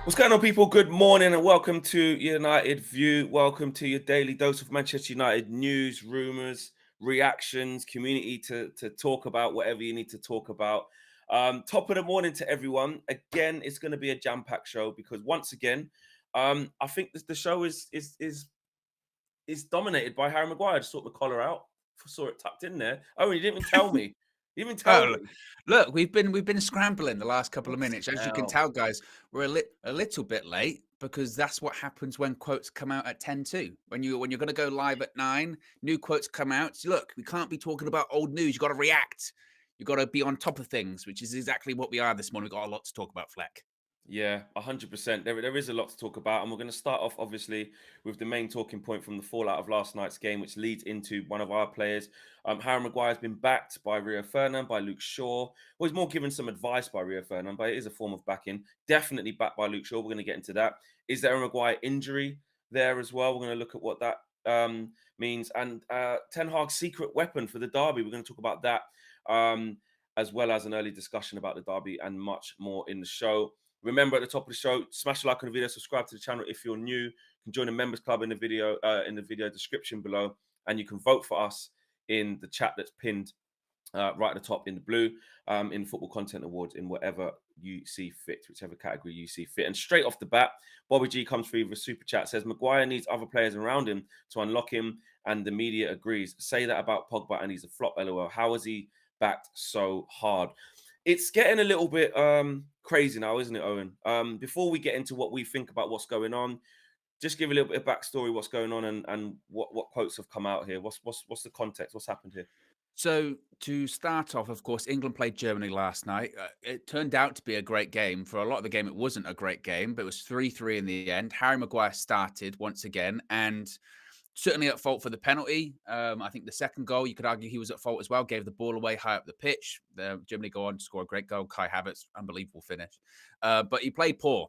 What's going on, people? Good morning and welcome to United View. Welcome to your daily dose of Manchester United news, rumours, reactions, community to talk about whatever you need to talk about. Top of the morning to everyone. Again, it's going to be a jam-packed show because once again, I think the show is dominated by Harry Maguire. I just sort the collar out, saw it tucked in there. Oh, and you didn't even tell me. You didn't even tell Oh, me. look, we've been scrambling the last couple What of minutes. the As you can hell? tell, guys, we're a little bit late because that's what happens when quotes come out at 10 to. When you're going to go live at 9, new quotes come out. Look, we can't be talking about old news. You got to react. You got to be on top of things, which is exactly what we are this morning. We've got a lot to talk about, Fleck. Yeah, 100%. There is a lot to talk about, and we're going to start off obviously with the main talking point from the fallout of last night's game, which leads into one of our players. Harry Maguire has been backed by Rio Ferdinand, by Luke Shaw. Well, he's more given some advice by Rio Ferdinand, but it is a form of backing. Definitely backed by Luke Shaw. We're going to get into that. Is there a Maguire injury there as well? We're going to look at what that means, and Ten Hag's secret weapon for the derby. We're going to talk about that, as well as an early discussion about the derby and much more in the show. Remember, at the top of the show, smash a like on the video, subscribe to the channel if you're new. You can join the members club in the video description below, and you can vote for us in the chat that's pinned right at the top in the blue, in Football Content Awards, in whatever you see fit, whichever category you see fit. And straight off the bat, Bobby G comes through with a super chat, says Maguire needs other players around him to unlock him, and the media agrees. Say that about Pogba and he's a flop, lol. How is he backed so hard? It's getting a little bit crazy now, isn't it, Owen? Before we get into what we think about what's going on, just give a little bit of backstory, what's going on, and what quotes have come out here. What's the context? What's happened here? So to start off, of course, England played Germany last night. It turned out to be a great game. For a lot of the game, it wasn't a great game, but it was 3-3 in the end. Harry Maguire started once again, and certainly at fault for the penalty. I think the second goal, you could argue he was at fault as well. Gave the ball away high up the pitch. Germany go on to score a great goal. Kai Havertz, unbelievable finish. But he played poor.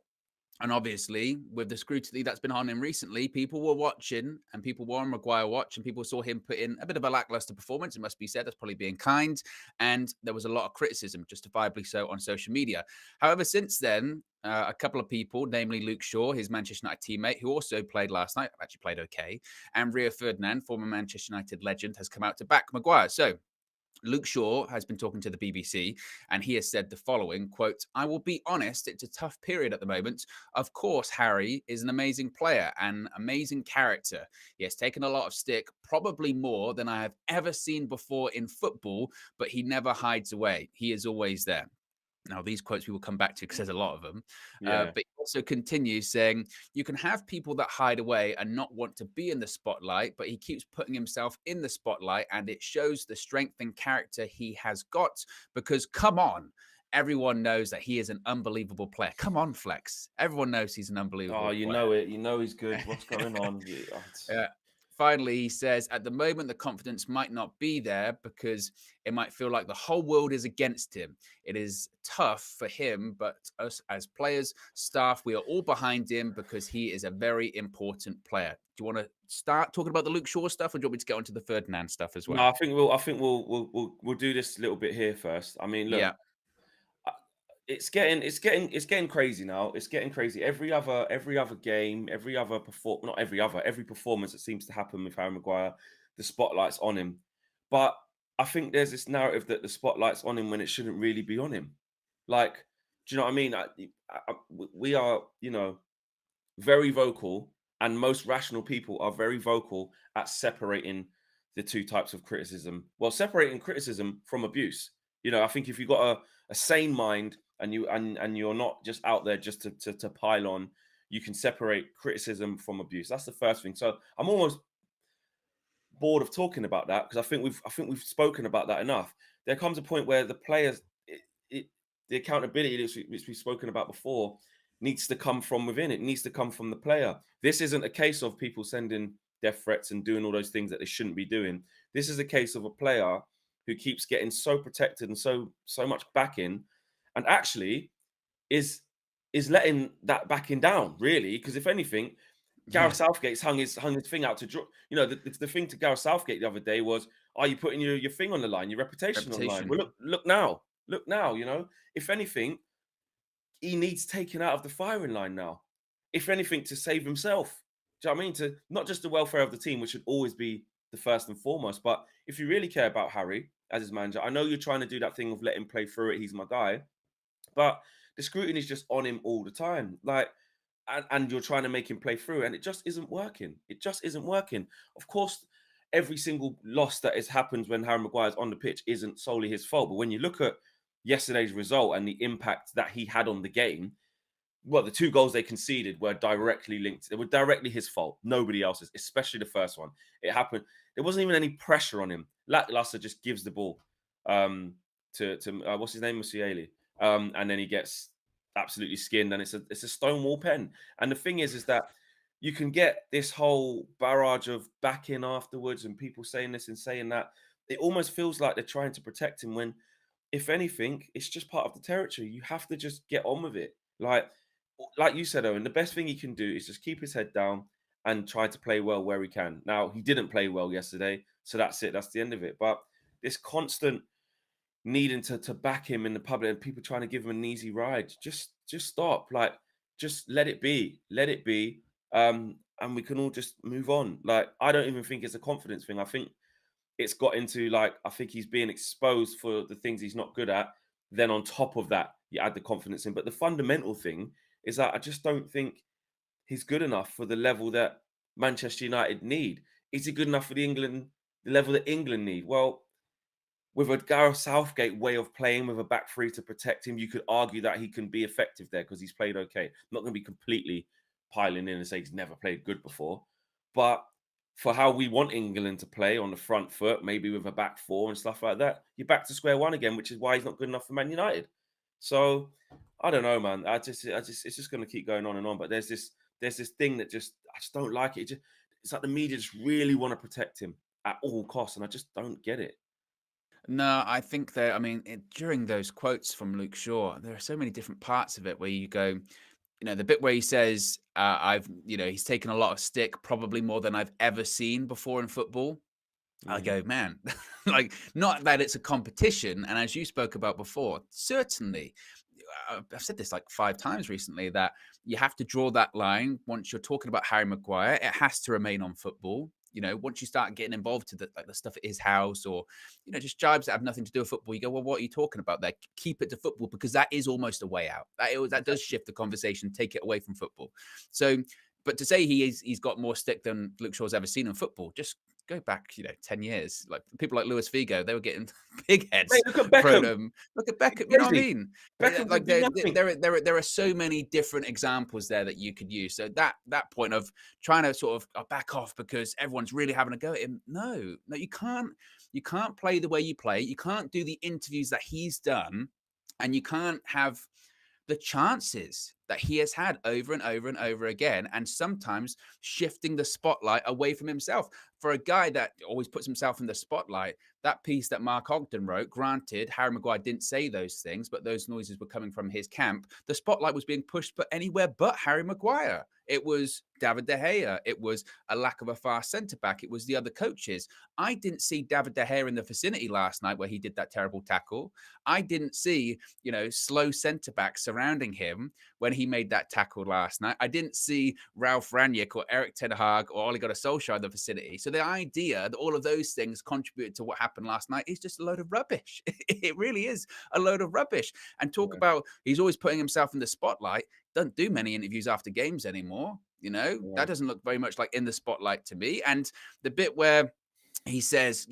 And obviously, with the scrutiny that's been on him recently, people were watching and people were on Maguire watch and people saw him put in a bit of a lackluster performance. It must be said, that's probably being kind. And there was a lot of criticism, justifiably so, on social media. However, since then, a couple of people, namely Luke Shaw, his Manchester United teammate, who also played last night, actually played okay, and Rio Ferdinand, former Manchester United legend, has come out to back Maguire. So Luke Shaw has been talking to the BBC and he has said the following quote, I will be honest, it's a tough period at the moment. Of course, Harry is an amazing player and amazing character. He has taken a lot of stick, probably more than I have ever seen before in football, but he never hides away. He is always there. Now, these quotes we will come back to because there's a lot of them. Yeah. But he also continues saying, you can have people that hide away and not want to be in the spotlight, but he keeps putting himself in the spotlight and it shows the strength and character he has got. Because, come on, everyone knows that he is an unbelievable player. Come on, Flex. Everyone knows he's an Oh, unbelievable you player. know it. You know he's good. What's going on? Uh, Finally, he says, at the moment, the confidence might not be there because it might feel like the whole world is against him. It is tough for him, but us as players, staff, we are all behind him because he is a very important player. Do you want to start talking about the Luke Shaw stuff, or do you want me to get onto the Ferdinand stuff as No, well? I think we'll do this little bit here first. I mean, look, Yeah. uh, it's getting crazy now. It's getting crazy. Every other game, every performance that seems to happen with Harry Maguire, the spotlight's on him. But I think there's this narrative that the spotlight's on him when it shouldn't really be on him. Like, do you know what I mean? We are, very vocal, and most rational people are very vocal at separating the two types of criticism. Well, separating criticism from abuse. I think if you've got a sane mind and you're not just out there just to pile on, you can separate criticism from abuse. That's the first thing. So I'm almost bored of talking about that because I think we've spoken about that enough. There comes a point where the players, the accountability which we've spoken about before, needs to come from within. It needs to come from the player. This isn't a case of people sending death threats and doing all those things that they shouldn't be doing. This is a case of a player who keeps getting so protected and so much backing, and actually is letting that backing down really. Because if anything, Gareth Yeah. Southgate's hung his thing out to draw. The thing to Gareth Southgate the other day was, "Are you putting your thing on the line, your reputation on the line?" Reputation. Well, look now. If anything, he needs taken out of the firing line now. If anything, to save himself. Do you know what I mean? To not just the welfare of the team, which should always be the first and foremost, but if you really care about Harry as his manager, I know you're trying to do that thing of let him play through it. He's my guy, but the scrutiny is just on him all the time. Like, and you're trying to make him play through, and it just isn't working. It just isn't working. Of course, every single loss that has happened when Harry Maguire's on the pitch isn't solely his fault. But when you look at yesterday's result and the impact that he had on the game, well, the two goals they conceded were directly linked. They were directly his fault. Nobody else's, especially the first one. It happened. There wasn't even any pressure on him. Lackluster just gives the ball to what's his name, Musiala, and then he gets absolutely skinned, and it's a stonewall pen. And the thing is that you can get this whole barrage of backing afterwards, and people saying this and saying that. It almost feels like they're trying to protect him when, if anything, it's just part of the territory. You have to just get on with it. Like you said, Owen, the best thing he can do is just keep his head down and try to play well where he can. Now, he didn't play well yesterday, so that's it. That's the end of it. But this constant needing to back him in the public and people trying to give him an easy ride, just stop. Like, just let it be. Let it be. And we can all just move on. Like, I don't even think it's a confidence thing. I think it's got into, like, I think he's being exposed for the things he's not good at. Then on top of that, you add the confidence in. But the fundamental thing is that I just don't think he's good enough for the level that Manchester United need. Is he good enough for the level that England need? Well, with a Gareth Southgate way of playing with a back three to protect him, you could argue that he can be effective there because he's played okay. I'm not going to be completely piling in and say he's never played good before. But for how we want England to play on the front foot, maybe with a back four and stuff like that, you're back to square one again, which is why he's not good enough for Man United. So I don't know, man. It's just going to keep going on and on. But there's this thing that I just don't like it. It's like the media just really want to protect him at all costs, and I just don't get it. No, I think that, I mean, during those quotes from Luke Shaw, there are so many different parts of it where you go, the bit where he says, he's taken a lot of stick, probably more than I've ever seen before in football. I Mm, go, man, like, not that it's a competition. And as you spoke about before, certainly, I've said this like 5 times recently, that you have to draw that line once you're talking about Harry Maguire. It has to remain on football. Once you start getting involved to the stuff at his house, or just jibes that have nothing to do with football, you go, well, what are you talking about there? Keep it to football, because that is almost a way out. That does shift the conversation, take it away from football. So, but to say he's got more stick than Luke Shaw's ever seen in football, just go back, 10 years. Like, people like Luis Figo, they were getting big heads Mate, look at thrown Beckham. at them. Look at Beckham, you know what I Crazy. mean? Beckham Like, could do nothing. there are so many different examples there that you could use. So that point of trying to sort of back off because everyone's really having a go at him. No, you can't. You can't play the way you play. You can't do the interviews that he's done, and you can't have the chances that he has had over and over and over again, and sometimes shifting the spotlight away from himself. For a guy that always puts himself in the spotlight, that piece that Mark Ogden wrote, granted, Harry Maguire didn't say those things, but those noises were coming from his camp. The spotlight was being pushed but anywhere but Harry Maguire. It was David De Gea. It was a lack of a fast centre back. It was the other coaches. I didn't see David De Gea in the vicinity last night where he did that terrible tackle. I didn't see, slow centre backs surrounding him when he made that tackle last night. I didn't see Ralph Rangnick or Eric Ten Hag or Ole Gunnar Solskjaer in the vicinity. So the idea that all of those things contributed to what happened last night is just a load of rubbish. It really is a load of rubbish. And talk Yeah. about he's always putting himself in the spotlight. Doesn't do many interviews after games anymore. Yeah. That doesn't look very much like in the spotlight to me. And the bit where he says,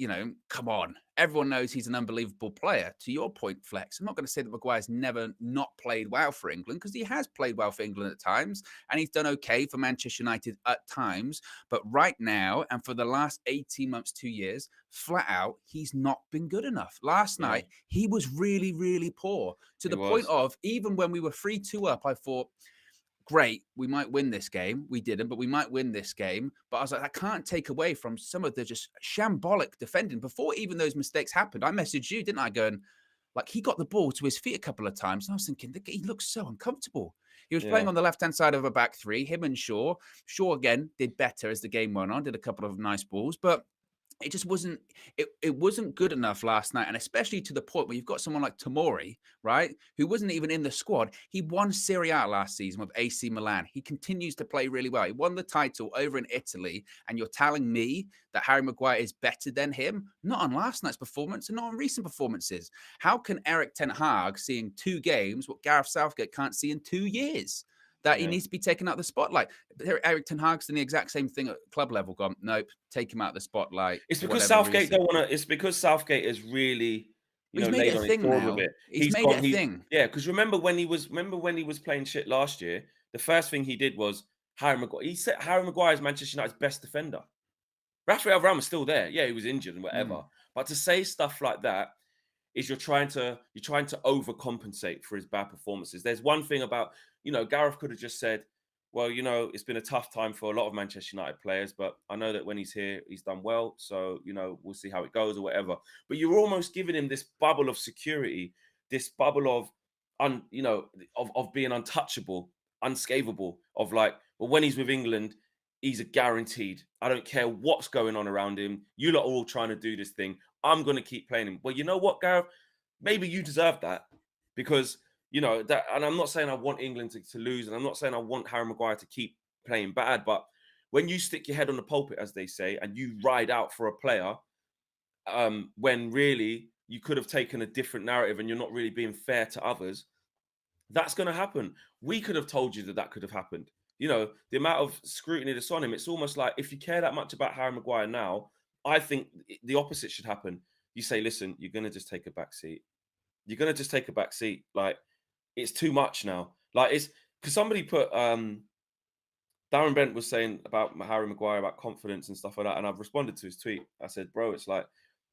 come on, everyone knows he's an unbelievable player. To your point, Flex, I'm not going to say that Maguire's never not played well for England, because he has played well for England at times, and he's done okay for Manchester United at times. But right now, and for the last 18 months, 2 years, flat out, he's not been good enough. Last Yeah. night, he was really, really poor, to He the point was. of, even when we were 3-2 up, I thought, great, we might win this game. We didn't, but we might win this game. But I was like, I can't take away from some of the just shambolic defending. Before even those mistakes happened, I messaged you, didn't I? Going, like, he got the ball to his feet a couple of times. And I was thinking, he looks so uncomfortable. He was playing Yeah. on the left-hand side of a back three, him and Shaw. Shaw, again, did better as the game went on, did a couple of nice balls. But it just wasn't it wasn't good enough last night, and especially to the point where you've got someone like Tomori, right, who wasn't even in the squad. He won Serie A last season with AC Milan. He continues to play really well. He won the title over in Italy, and you're telling me that Harry Maguire is better than him? Not on last night's performance and not on recent performances. How can Eric Ten Hag seeing 2 games what Gareth Southgate can't see in 2 years? That he Yeah. needs to be taken out of the spotlight. Eric Ten Hag's done the exact same thing at club level. Gone, nope, take him out of the spotlight It's for because whatever Southgate reason. don't wanna it's because Southgate has really, But he's made laid it a on his thing sword with now. it. He's He's made it gone a he thing. Yeah, because remember when he was playing shit last year, the first thing he did was Harry Maguire. He said Harry Maguire is Manchester United's best defender. Rafael Varane was still there. Yeah, he was injured and Mm. whatever. But to say stuff like that is you're trying to overcompensate for his bad performances. There's one thing about, Gareth could have just said, well, it's been a tough time for a lot of Manchester United players, but I know that when he's here, he's done well. So, we'll see how it goes or whatever. But you're almost giving him this bubble of security, this bubble of of being untouchable, unscavable, of like, well, when he's with England, he's a guaranteed. I don't care what's going on around him. You lot are all trying to do this thing. I'm going to keep playing him. Well, you know what, Gareth? Maybe you deserve that because, that, and I'm not saying I want England to lose, and I'm not saying I want Harry Maguire to keep playing bad, but when you stick your head on the pulpit, as they say, and you ride out for a player, when really you could have taken a different narrative and you're not really being fair to others, that's going to happen. We could have told you that that could have happened. The amount of scrutiny that's on him, it's almost like if you care that much about Harry Maguire now, I think the opposite should happen. You say, listen, you're going to just take a back seat. You're going to just take a back seat. Like, it's too much now. Like, it's because somebody put, Darren Bent was saying about Harry Maguire, about confidence and stuff like that. And I've responded to his tweet. I said, bro, it's like,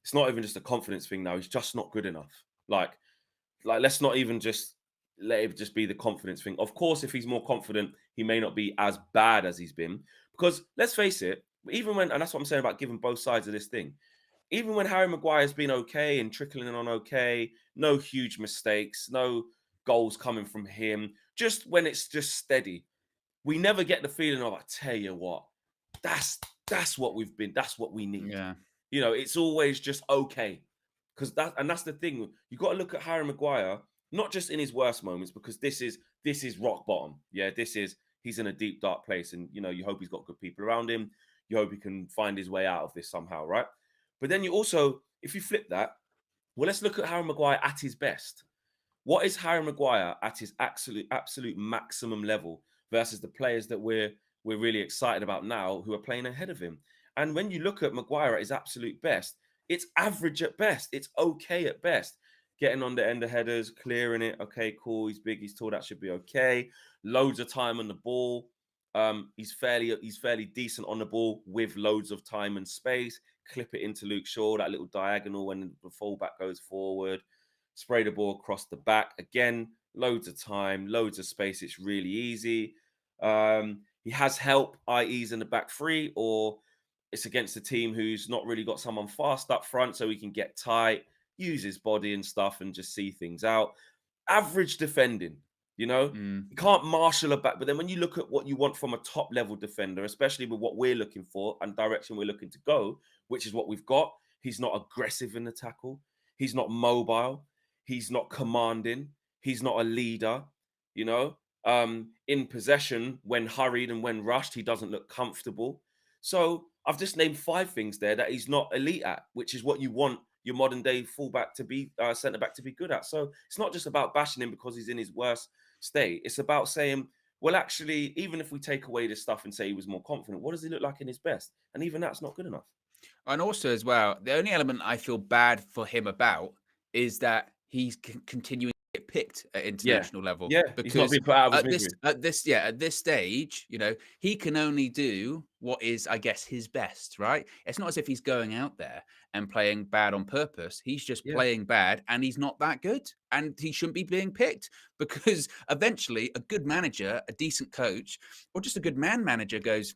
it's not even just a confidence thing now. He's just not good enough. Like, let's not even just let it just be the confidence thing. Of course, if he's more confident, he may not be as bad as he's been. Because let's face it, even when, and that's what I'm saying about giving both sides of this thing, even when Harry Maguire's been okay and trickling on okay, no huge mistakes, no goals coming from him, just when it's just steady, we never get the feeling of, I tell you what, that's what we've been, that's what we need. Yeah. It's always just okay. That's the thing. You got to look at Harry Maguire, not just in his worst moments, because this is rock bottom. Yeah, he's in a deep, dark place. And you hope he's got good people around him. You hope he can find his way out of this somehow, right? But then you also, if you flip that, well, let's look at Harry Maguire at his best. What is Harry Maguire at his absolute maximum level versus the players that we're really excited about now who are playing ahead of him? And when you look at Maguire at his absolute best, it's average at best. It's okay at best. Getting on the end of headers, clearing it. Okay, cool. He's big. He's tall. That should be okay. Loads of time on the ball. He's fairly decent on the ball with loads of time and space. Clip it into Luke Shaw, that little diagonal when the fullback goes forward. Spray the ball across the back. Again, loads of time, loads of space. It's really easy. He has help, i.e., he's in the back three, or it's against a team who's not really got someone fast up front, so he can get tight, use his body and stuff, and just see things out. Average defending, you know. Mm. You can't marshal a back, but then when you look at what you want from a top level defender, especially with what we're looking for and direction we're looking to go, which is what we've got, he's not aggressive in the tackle, he's not mobile, he's not commanding, he's not a leader, you know. In possession, when hurried and when rushed, he doesn't look comfortable. So I've just named 5 things there that he's not elite at, which is what you want your modern day fullback to be, centre back to be good at. So it's not just about bashing him because he's in his worst state. It's about saying, well, actually, even if we take away this stuff and say he was more confident, what does he look like in his best? And even that's not good enough. And also, as well, the only element I feel bad for him about is that he's continuing to get picked at Yeah, international level yeah, he's not because being put out of his at this misery. at this yeah at this stage, he can only do what is, I guess, his best. Right? It's not as if he's going out there and playing bad on purpose. He's just Yeah, playing bad, and he's not that good, and he shouldn't be being picked because eventually, a good manager, a decent coach, or just a good manager goes,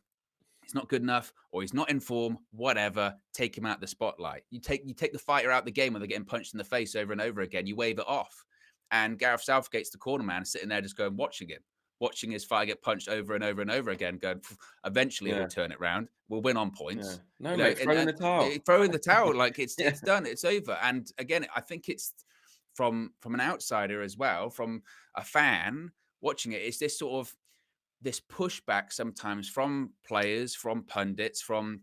he's not good enough, or he's not in form, whatever, take him out the spotlight. You take the fighter out the game when they're getting punched in the face over and over again, you wave it off. And Gareth Southgate's the corner man sitting there just going, watching him. watching his fight get punched over and over and over again, going, eventually Yeah. he'll turn it round. We'll win on Yeah. points. No, mate, throw in the towel. Throw in the towel, like Yeah. it's done, it's over. And again, I think it's from an outsider as well, from a fan watching it, it's this sort of this pushback sometimes from players, from pundits, from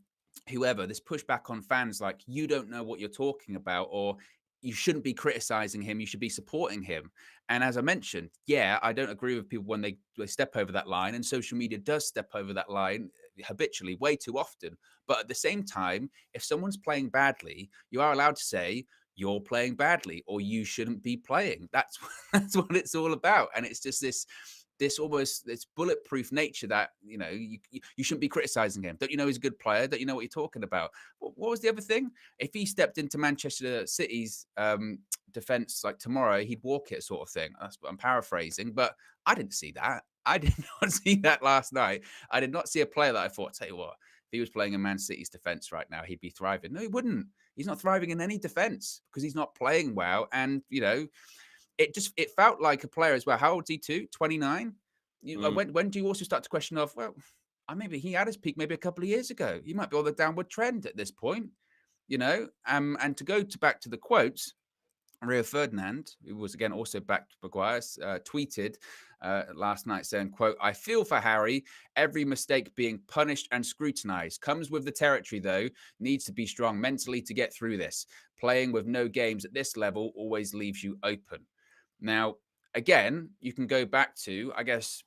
whoever, this pushback on fans like, you don't know what you're talking about, or you shouldn't be criticizing him, you should be supporting him. And as I mentioned, yeah, I don't agree with people when they step over that line, and social media does step over that line habitually way too often. But at the same time, if someone's playing badly, you are allowed to say, you're playing badly or you shouldn't be playing. That's that's what it's all about. And it's just this almost this bulletproof nature that you shouldn't be criticizing him. Don't you know he's a good player? Don't you know what you're talking about? What was the other thing? If he stepped into Manchester City's defense like tomorrow, he'd walk it, sort of thing. That's what I'm paraphrasing, but I didn't see that. I did not see that last night. I did not see a player that I thought, tell you what, if he was playing in Man City's defense right now, he'd be thriving. No, he wouldn't. He's not thriving in any defense because he's not playing well. And it felt like a player as well. How old is he too? 29? Mm. When do you also start to question of, well, maybe he had his peak maybe a couple of years ago. He might be on the downward trend at this point, and to go back to the quotes, Rio Ferdinand, who was again also backed Maguire, tweeted last night saying, quote, I feel for Harry. Every mistake being punished and scrutinized. Comes with the territory, though. Needs to be strong mentally to get through this. Playing with no games at this level always leaves you open. Now, again, you can go back to, I guess,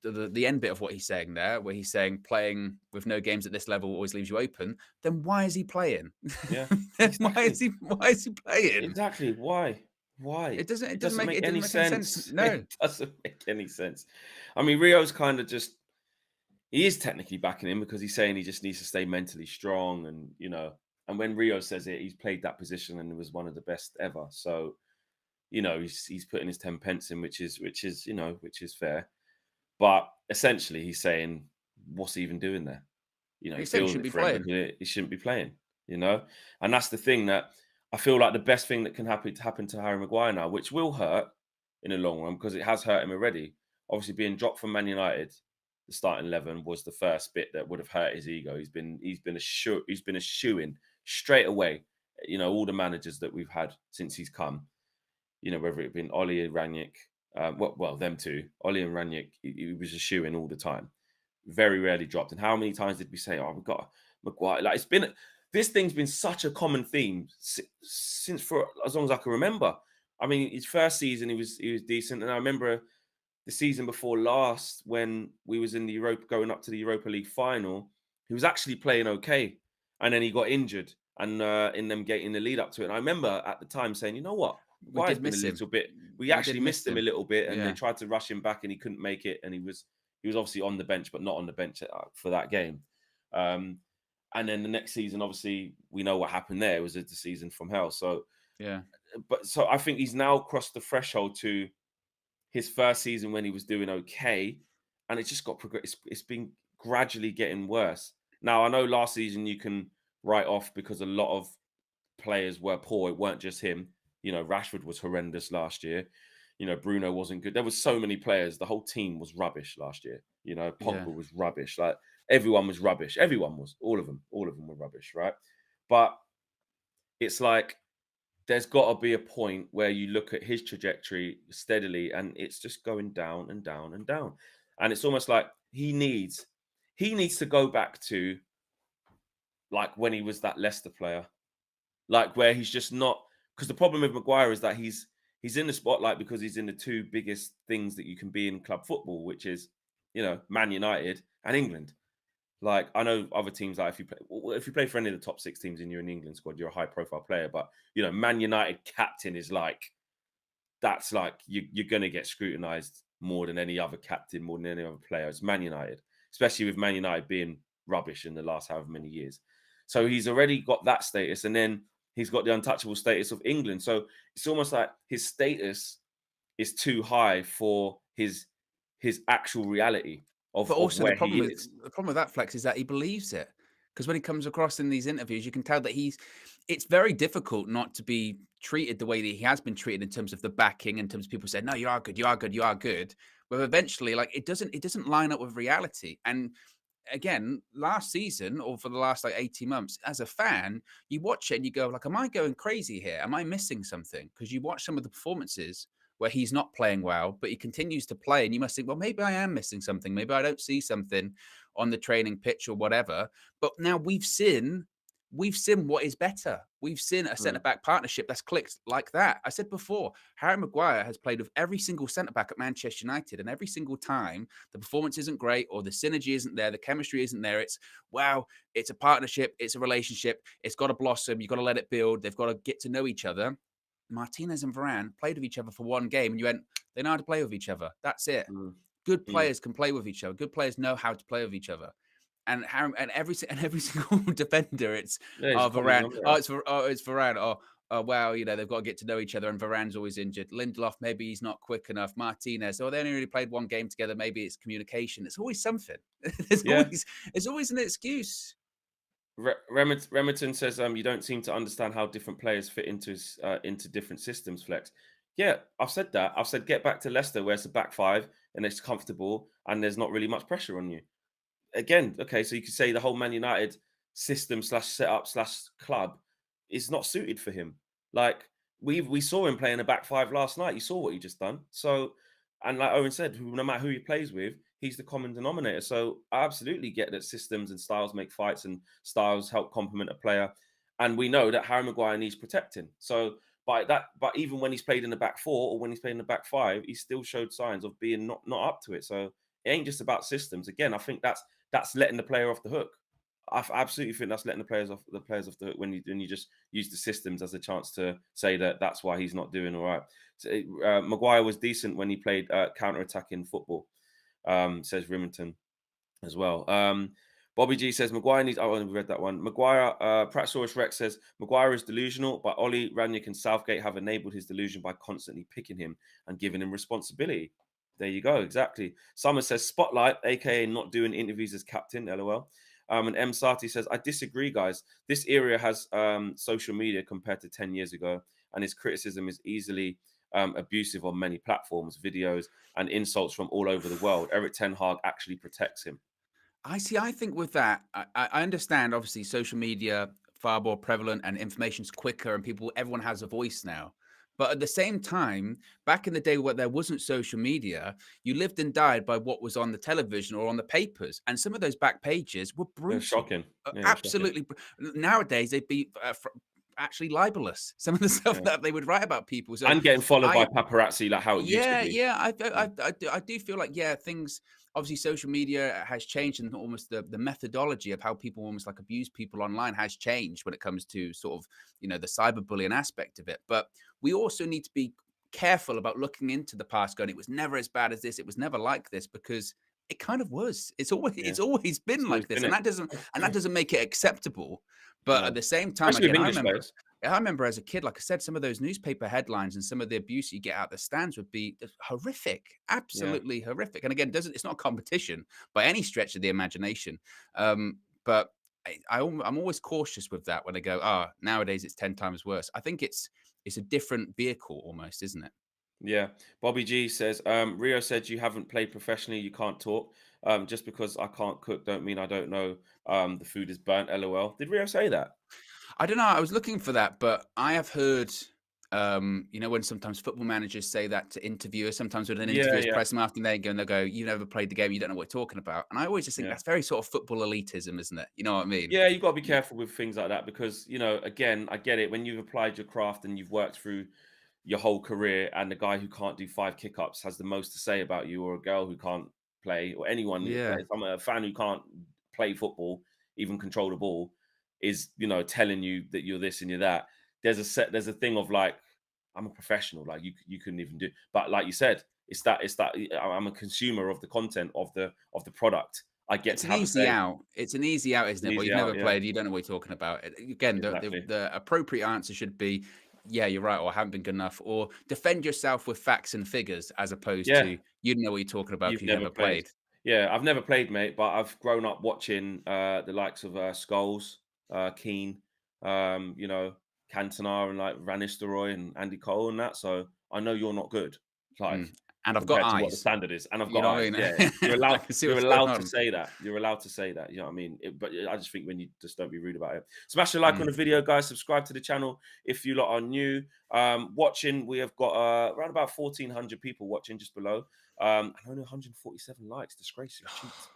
the end bit of what he's saying there, where he's saying playing with no games at this level always leaves you open. Then why is he playing? Yeah. Then Exactly. why is he playing? Exactly. Why? Why? It It doesn't doesn't make make any any sense. sense. No. It doesn't make any sense. I mean, Rio's kind of just he is technically backing him because he's saying he just needs to stay mentally strong and when Rio says it, he's played that position and was one of the best ever. So, he's putting his 10 pence in, which is fair. But essentially he's saying, what's he even doing there? He He said he feels shouldn't it be for him and playing. he shouldn't be playing, you know? And that's the thing that I feel like the best thing that can happen to Harry Maguire now, which will hurt in the long run because it has hurt him already. Obviously, being dropped from Man United, the starting 11 was the first bit that would have hurt his ego. He's been a shoe in straight away. All the managers that we've had since he's come, whether it been Ollie and Ranić, well, them two, Ollie and Ranić, he was a shoe in all the time. Very rarely dropped. And how many times did we say, "Oh, we've got Maguire"? Like this thing's been such a common theme since for as long as I can remember. I mean, his first season he was decent, and I remember the season before last when we was in the Europa, going up to the Europa League final, he was actually playing okay, and then he got injured, and in them getting the lead up to it. And I remember at the time saying, you know what, We Maguire's did been a miss him. little bit. We We did actually miss missed him a him. little bit, and they Yeah. tried to rush him back, and he couldn't make it, and he was obviously on the bench, but not on the bench for that game. Um, and then the next season, obviously, we know what happened there. It was the season from hell. So, Yeah. so I think he's now crossed the threshold to his first season when he was doing okay, and it's just got progress. It's been gradually getting worse. Now I know last season you can write off because a lot of players were poor. It weren't just him. Rashford was horrendous last year. Bruno wasn't good. There was so many players. The whole team was rubbish last year. Yeah. Pogba was rubbish. Like everyone was rubbish. Everyone was. All of them. All of them were rubbish, right? But it's like there's got to be a point where you look at his trajectory steadily and it's just going down and down and down. And it's almost like he needs to go back to like when he was that Leicester player, like where he's just not, because the problem with Maguire is that he's in the spotlight because he's in the two biggest things that you can be in club football, which is, Man United and England. Like I know other teams, like if you play for any of the top six teams and you're in the England squad, you're a high profile player. But Man United captain is like that's like you're gonna get scrutinized more than any other captain, more than any other player. It's Man United, especially with Man United being rubbish in the last however many years. So he's already got that status, and then he's got the untouchable status of England. So it's almost like his status is too high for his actual reality of But also where he is. the problem with that Flex is that he believes it. Because when he comes across in these interviews, you can tell that it's very difficult not to be treated the way that he has been treated in terms of the backing, in terms of people saying, no, you are good, you are good, you are good. where eventually, like, it doesn't line up with reality. And again, last season or for the last like 18 months, as a fan, you watch it and you go, like, am I going crazy here? Am I missing something? Because you watch some of the performances where he's not playing well, but he continues to play, and you must think, well, maybe I am missing something. Maybe I don't see something on the training pitch or whatever. But now we've seen what is better. We've seen a centre Mm, back partnership that's clicked like that. I said before, Harry Maguire has played with every single centre back at Manchester United, and every single time the performance isn't great or the synergy isn't there, the chemistry isn't there. It's wow, it's a partnership, it's a relationship, it's got to blossom. You've got to let it build. They've got to get to know each other. Martinez and Varane played with each other for one game, and you went, they know how to play with each other. That's it. mm, Good mm. players can play with each other. Good players know how to play with each other. And how and every single defender, it's Yeah, he's a oh common Varane, denominator. it's Varane, oh wow, they've got to get to know each other, and Varane's always injured. Lindelof, maybe he's not quick enough. Martinez, oh, they only really played one game together. Maybe it's communication. It's always something. there's Yeah. always there's always an excuse. Remerton says, you don't seem to understand how different players fit into different systems, Flex. Yeah, I've said that. I've said get back to Leicester where it's a back five and it's comfortable and there's not really much pressure on you. Again, okay, so you could say the whole Man United system slash setup slash club is not suited for him. Like we saw him playing a back five last night. You saw what he just done. So, and like Owen said, no matter who he plays with, he's the common denominator. So I absolutely get that systems and styles make fights and styles help complement a player. And we know that Harry Maguire needs protecting. So but even when he's played in the back four or when he's played in the back five, he still showed signs of being not up to it. So it ain't just about systems. Again, I think that's letting the player off the hook. Absolutely think that's letting the players off the hook when you just use the systems as a chance to say that that's why he's not doing all right. So, Maguire was decent when he played counter-attacking football, says Rimington as well. Bobby G says Maguire needs. Oh, we read that one. Maguire, Pratsaurus Rex says Maguire is delusional, but Ollie, Ranić, and Southgate have enabled his delusion by constantly picking him and giving him responsibility. There you go. Exactly. Summer says Spotlight, aka not doing interviews as captain. LOL. And M Sati says I disagree, guys. This era has social media compared to 10 years ago, and his criticism is easily abusive on many platforms, videos, and insults from all over the world. Eric Ten Hag actually protects him. I see. I think with that, I understand. Obviously, social media far more prevalent and information's quicker, and everyone has a voice now. But at the same time, back in the day where there wasn't social media, you lived and died by what was on the television or on the papers, and some of those back pages were Yeah, brutal, shocking. Yeah, shocking. absolutely. Nowadays, they'd be actually libelous. Some of the stuff Yeah. that they would write about people. So And getting followed by I paparazzi like how it used to yeah, be. yeah. Yeah. I do feel like, yeah, things obviously social media has changed, and almost the methodology of how people almost like abuse people online has changed when it comes to sort of, the cyberbullying aspect of it. But we also need to be careful about looking into the past, going, it was never as bad as this, it was never like this, because it kind of was. It's always Yeah. it's always It's been always like this. been And it. that doesn't make it acceptable. But at No. the same time, Especially with again, I English remember players. I remember as a kid, like I said, some of those newspaper headlines and some of the abuse you get out the stands would be just horrific, Yeah. absolutely horrific. And again, doesn't it's not a competition by any stretch of the imagination. But I'm always cautious with that when I go, nowadays it's 10 times worse. I think it's a different vehicle almost, isn't it? Yeah. Bobby G says, Rio said you haven't played professionally, you can't talk. Just because I can't cook don't mean I don't know the food is burnt, LOL. Did Rio say that? I don't know. I was looking for that, but I have heard, when sometimes football managers say that to interviewers, sometimes when an Yeah, interviewer's yeah, press them after they go and they'll go, "You never played the game, you don't know what we're talking about." And I always just think yeah. that's very sort of football elitism, isn't it? You know what I mean? Yeah, you've got to be Y- careful with things like that because, again, I get it. When you've applied your craft and you've worked through your whole career, and the guy who can't do 5 kick-ups has the most to say about you, or a girl who can't play, or anyone, Yeah. if I'm a fan who can't play football, even control the ball, is telling you that you're this and you're that. There's a thing of like, I'm a professional, like you couldn't even do. But like you said, it's that I'm a consumer of the content of the product. I get It's to an have a easy say. out. It's an easy out, It's isn't an it? Well, easy you've out, never yeah, played, you don't know what you're talking about. Again, the exactly. the appropriate answer should be, yeah, you're right, or I haven't been good enough, or defend yourself with facts and figures as opposed Yeah, to you don't know what you're talking about you've because you never never played. played. Yeah, I've never played, mate, but I've grown up watching the likes of Scholes, Keane, Cantona, and like Van Nistelrooy and Andy Cole and that. So I know you're not good. Like, Mm. and I've got compared to what the eyes. standard is, and I've You got know what I eyes. mean? Yeah, you're I allowed. can see You're what's going allowed to on. say that. You're allowed to say that. You know what I mean? But I just think when you just don't be rude about it. Smash a like on Mm. the video, guys. Subscribe to the channel if you lot are new. Watching, we have got around about 1,400 people watching just below. And only 147 likes. Disgraceful cheats.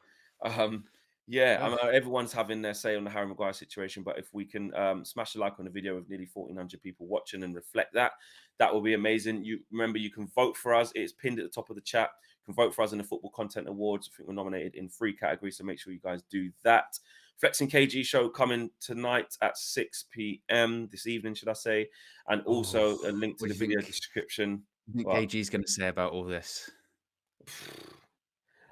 Um, yeah, I Ugh. know everyone's having their say on the Harry Maguire situation, but if we can smash a like on the video with nearly 1,400 people watching and reflect that, that will be amazing. You remember you can vote for us. It's pinned at the top of the chat. You can vote for us in the Football Content Awards. I think we're nominated in 3 categories, so make sure you guys do that. Flexing KG show coming tonight at 6 p.m. this evening, should I say? And Oh, also a link to what the do you video think? description. I think Well, KG's going to say about all this?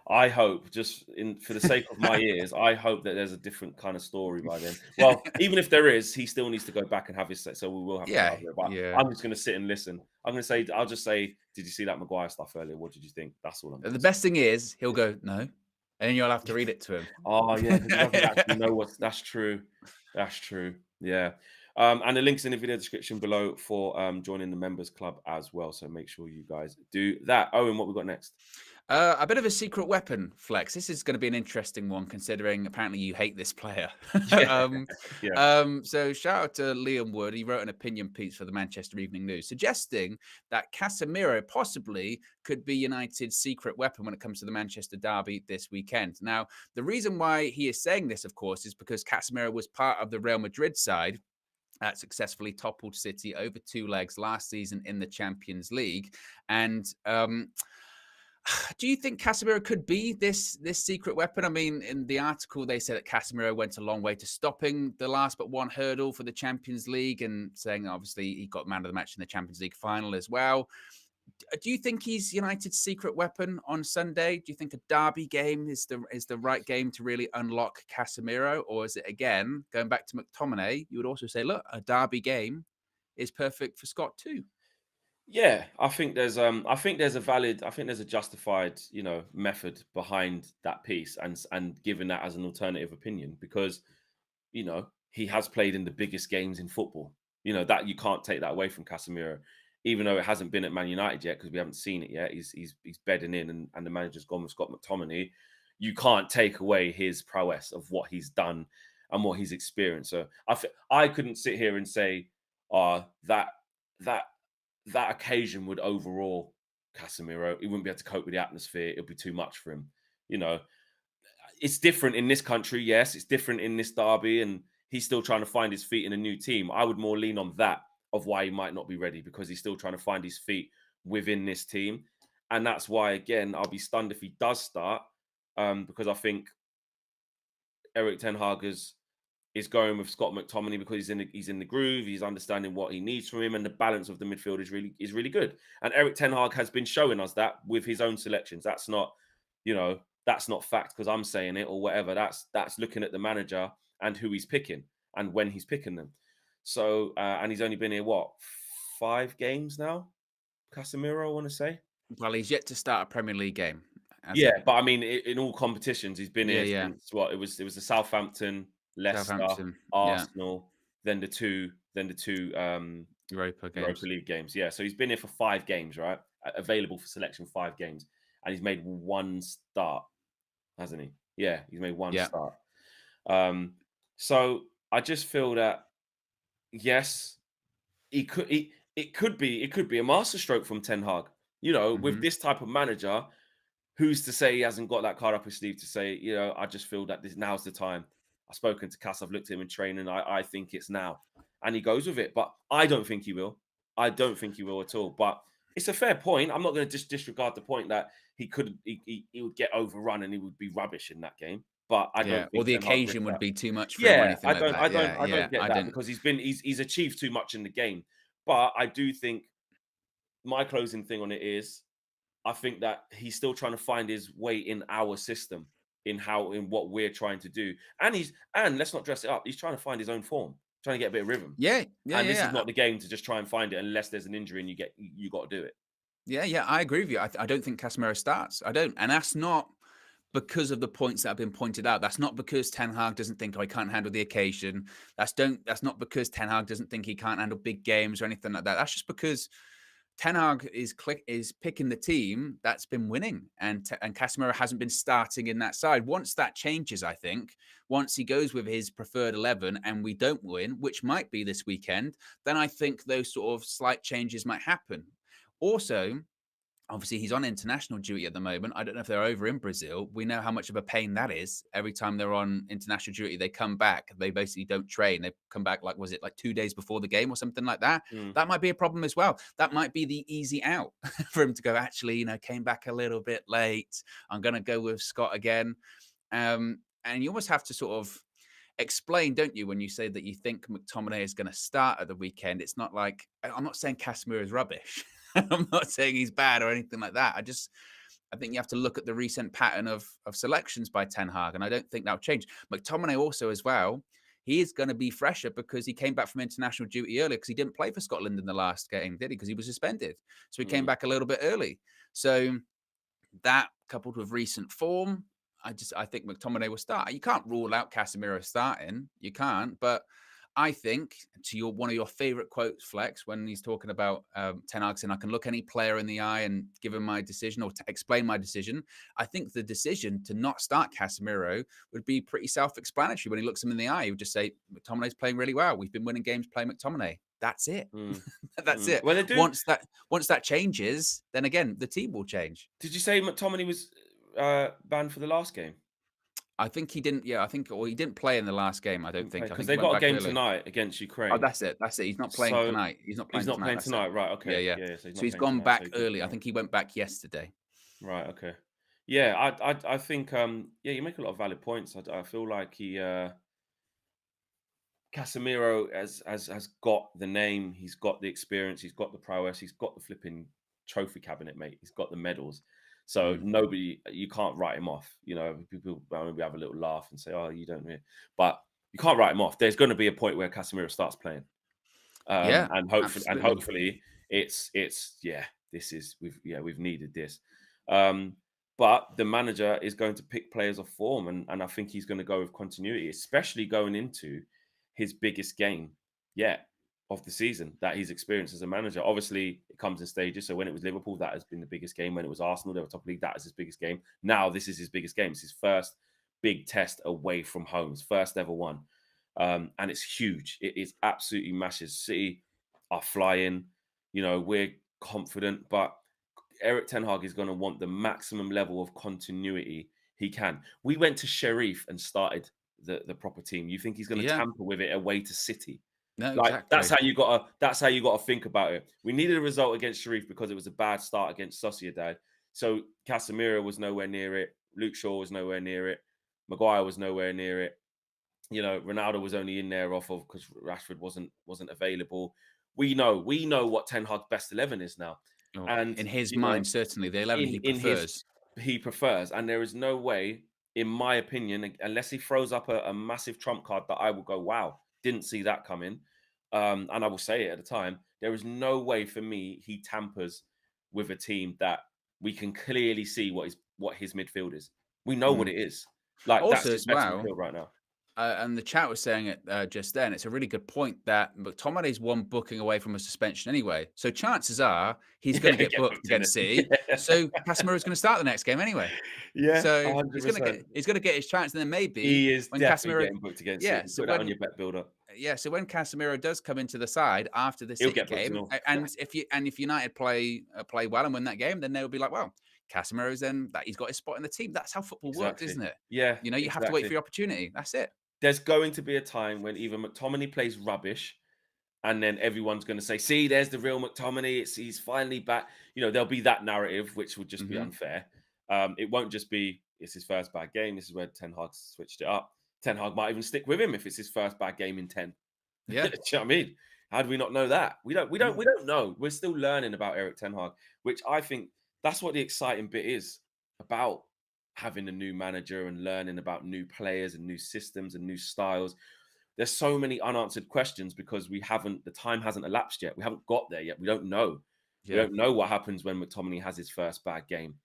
I hope, just in for the sake of my ears, I hope that there's a different kind of story by then. Well, even if there is, he still needs to go back and have his say. So we will have to Yeah, cover it. But yeah. I'm just going to sit and listen. I'm going to say, I'll just say, did you see that Maguire stuff earlier? What did you think? That's all I'm going The to say. best thing is he'll go, "No," and then you'll have to read it to him. Oh yeah, because he doesn't actually know what's. That's true. That's true. Yeah. And the links in the video description below for joining the members club as well. So make sure you guys do that. Owen, what we got next? A bit of a secret weapon flex. This is going to be an interesting one, considering apparently you hate this player. Yeah, yeah. So shout out to Liam Wood. He wrote an opinion piece for the Manchester Evening News, suggesting that Casemiro possibly could be United's secret weapon when it comes to the Manchester derby this weekend. Now, the reason why he is saying this, of course, is because Casemiro was part of the Real Madrid side that successfully toppled City over 2 legs last season in the Champions League, and do you think Casemiro could be this secret weapon? I mean, in the article, they said that Casemiro went a long way to stopping the last but one hurdle for the Champions League, and saying obviously he got man of the match in the Champions League final as well. Do you think he's United's secret weapon on Sunday? Do you think a derby game is the right game to really unlock Casemiro, or is it again going back to McTominay? You would also say, look, a derby game is perfect for Scott too. Yeah, I think there's a justified, method behind that piece and giving that as an alternative opinion because, he has played in the biggest games in football. That you can't take that away from Casemiro, even though it hasn't been at Man United yet because we haven't seen it yet. He's bedding in and the manager's gone with Scott McTominay. You can't take away his prowess of what he's done and what he's experienced. So I couldn't sit here and say, that that that occasion would overawe Casemiro. He wouldn't be able to cope with the atmosphere. It'd be too much for him. You know, it's different in this country. Yes, it's different in this derby, and he's still trying to find his feet in a new team. I would more lean on that of why he might not be ready because he's still trying to find his feet within this team, and that's why again I'll be stunned if he does start because I think Eric Ten Hag is going with Scott McTominay because he's in the groove. He's understanding what he needs from him, and the balance of the midfield is really good. And Eric Ten Hag has been showing us that with his own selections. That's not fact because I'm saying it or whatever. That's looking at the manager and who he's picking and when he's picking them. So and he's only been here 5 games now. Casemiro, I want to say. Well, he's yet to start a Premier League game, has Yeah, he? but I mean, in all competitions, he's been Yeah, here yeah. since what? It was the Southampton, Leicester, Southampton. Yeah. Arsenal, then the two Europa Europa games. League games. Yeah, so he's been here for 5 games, right? Available for selection 5 games, and he's made one start, hasn't he? Yeah, he's made one Yeah. start. Um, so I just feel that yes, he could. It could be a masterstroke from Ten Hag. With Mhm. this type of manager, who's to say he hasn't got that card up his sleeve to say, I just feel that now's the time. I've spoken to Cass, I've looked at him in training, I think it's now. And he goes with it. But I don't think he will. I don't think he will at all. But it's a fair point. I'm not going to just disregard the point that he would get overrun and he would be rubbish in that game. But I Yeah. don't Or think the Ten Hag occasion gets would that. be too much for him or Yeah, anything I like don't, that. I don't, Yeah, I yeah. don't get I that didn't. because he's achieved too much in the game. But I do think my closing thing on it is I think that he's still trying to find his way in our system, in what we're trying to do. And let's not dress it up. He's trying to find his own form, trying to get a bit of rhythm. Yeah, yeah, And yeah, this is yeah. not the game to just try and find it unless there's an injury and you got to do it. Yeah, yeah. I agree with you. I don't think Casemiro starts. I don't, and that's not because of the points that have been pointed out. That's not because Ten Hag doesn't think, oh, he can't handle the occasion. That's not because Ten Hag doesn't think he can't handle big games or anything like that. That's just because Ten Hag is picking the team that's been winning, and Casemiro hasn't been starting in that side. Once that changes, I think, once he goes with his preferred 11 and we don't win, which might be this weekend, then I think those sort of slight changes might happen. Also, obviously, he's on international duty at the moment. I don't know if they're over in Brazil. We know how much of a pain that is. Every time they're on international duty, they come back. They basically don't train. They come back like, was it like 2 days before the game or something like that? Mm, That might be a problem as well. That might be the easy out for him to go, actually, came back a little bit late. I'm going to go with Scott again. And you almost have to sort of explain, don't you, when you say that you think McTominay is going to start at the weekend? It's not like, I'm not saying Casemiro is rubbish. I'm not saying he's bad or anything like that. I think you have to look at the recent pattern of selections by Ten Hag, and I don't think that'll change. McTominay also as well, he is going to be fresher because he came back from international duty earlier because he didn't play for Scotland in the last game, did he? Because he was suspended. So he came mm. back a little bit early. So that coupled with recent form, I think McTominay will start. You can't rule out Casemiro starting. You can't, but I think to one of your favorite quotes, Flex, when he's talking about Ten Hag saying, I can look any player in the eye and give him my decision or to explain my decision. I think the decision to not start Casemiro would be pretty self-explanatory. When he looks him in the eye, he would just say, McTominay's playing really well. We've been winning games playing McTominay. That's it. Mm, That's it. Well, they do. Once that changes, then again, the team will change. Did you say McTominay was banned for the last game? I think he didn't. Yeah, I think, or he didn't play in the last game. I don't think. I Because think he they've went got a back game early. tonight against Oh, Ukraine. that's it. That's it. He's not playing So tonight. He's not he's playing not tonight. playing That's it. tonight, right? Yeah, Okay, yeah. yeah. So he's So not he's playing gone tonight. back So he's not early. I tonight. think he went back yesterday. Right. Okay. Yeah. I think yeah, you make a lot of valid points. I feel like Casemiro has got the name, he's got the experience, he's got the prowess, he's got the flipping trophy cabinet, mate. He's got the medals. So Mm. nobody, you can't write him off. People maybe have a little laugh and say, "Oh, you don't," but you can't write him off. There's going to be a point where Casemiro starts playing, Yeah, and absolutely. hopefully it's yeah, we've needed this. Um, but the manager is going to pick players of form, and I think he's going to go with continuity, especially going into his biggest game yet of the season that he's experienced as a manager. Obviously, it comes in stages. So when it was Liverpool, that has been the biggest game. When it was Arsenal, they were top league. That is his biggest game. Now this is his biggest game. It's his first big test away from home. His first ever one, and it's huge. It is absolutely massive. City are flying. We're confident, but Eric Ten Hag is going to want the maximum level of continuity he can. We went to Sheriff and started the proper team. You think he's going to Yeah. tamper with it away to City? No, Like that's exactly. how you gotta think about it. We needed a result against Sheriff because it was a bad start against Sociedad. So Casemiro was nowhere near it. Luke Shaw was nowhere near it. Maguire was nowhere near it. Ronaldo was only in there off of because Rashford wasn't available. We know what Ten Hag's best 11 is now, Oh, and in his mind, certainly the 11 he in his prefers. he prefers, and there is no way, in my opinion, unless he throws up a massive trump card that I will go, wow, didn't see that coming. And I will say it at the time, there is no way for me he tampers with a team that we can clearly see what his midfield is. We know what Mm. it is. Like that's Also, his as best well, midfield right now. and the chat was saying it just then. It's a really good point that McTominay's one booking away from a suspension anyway. So chances are he's going Yeah, to get get booked booked in against it. City. So Casemiro's going to start the next game anyway. Yeah, So he's going to 100%. get his chance, and then maybe He is when definitely Casemiro, getting booked against yeah. City. So Put that on your bet builder. when Casemiro does come into the side after the He'll City get booked and game, all. and if United play well and win that game, then they'll be like, well, Casemiro's then that he's got his spot in the team. That's how football works, Exactly. isn't it? Yeah, You have to wait for exactly. your opportunity. That's it. There's going to be a time when either McTominay plays rubbish, and then everyone's going to say, "See, there's the real McTominay. He's finally back." There'll be that narrative, which would just be Hmm. unfair. It won't just be it's his first bad game. This is where Ten Hag switched it up. Ten Hag might even stick with him if it's his first bad game in 10. Do Yeah. you know what I mean? How do we not know that? We don't. We don't. Mm. We don't know. We're still learning about Eric Ten Hag, which I think that's what the exciting bit is about having a new manager and learning about new players and new systems and new styles. There's so many unanswered questions because the time hasn't elapsed yet. We haven't got there yet. We don't know. We Yeah. don't know what happens when McTominay has his first bad game.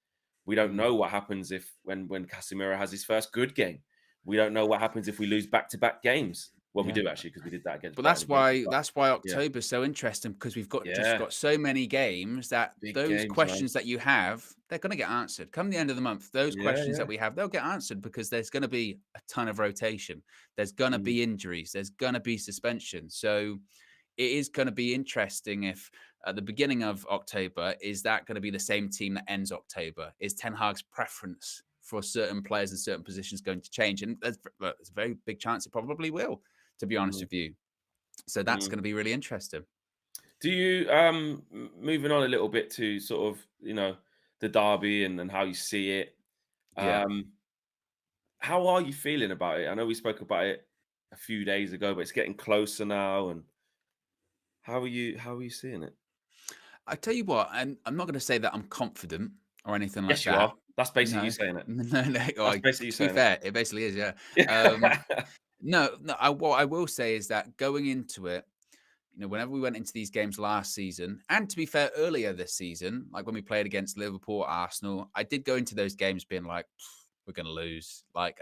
We don't Mm. know what happens when Casemiro has his first good game. We don't know what happens if we lose back-to-back games. Well, we Yeah. do actually because we did that against But Brighton, that's didn't we? why But that's why yeah, October's so interesting because we've just yeah, got so many games that big those games, man. questions that you have, they're going to get answered. Come the end of the month, those Yeah, questions that yeah. we have, they'll get answered because there's going to be a ton of rotation. There's going to Mm, be injuries. There's going to be suspension. So it is going to be interesting if at the beginning of October, is that going to be the same team that ends October? Is Ten Hag's preference for certain players in certain positions going to change? And there's a very big chance it probably will, to be honest mhm, with you. So that's mm. going to be really interesting. Do you moving on a little bit to sort of the derby and how you see it? Yeah. Um, how are you feeling about it? I know we spoke about it a few days ago, but it's getting closer now. And how are you seeing it? I tell you what, and I'm not going to say that I'm confident or anything like Yes, you that. are. That's basically you No, saying it. no. That's basically you To be saying it. fair, it basically is. Yeah. Um, Yeah. no. What I will say is that going into it, whenever we went into these games last season, and to be fair, earlier this season, like when we played against Liverpool, Arsenal, I did go into those games being like, we're going to lose. Like,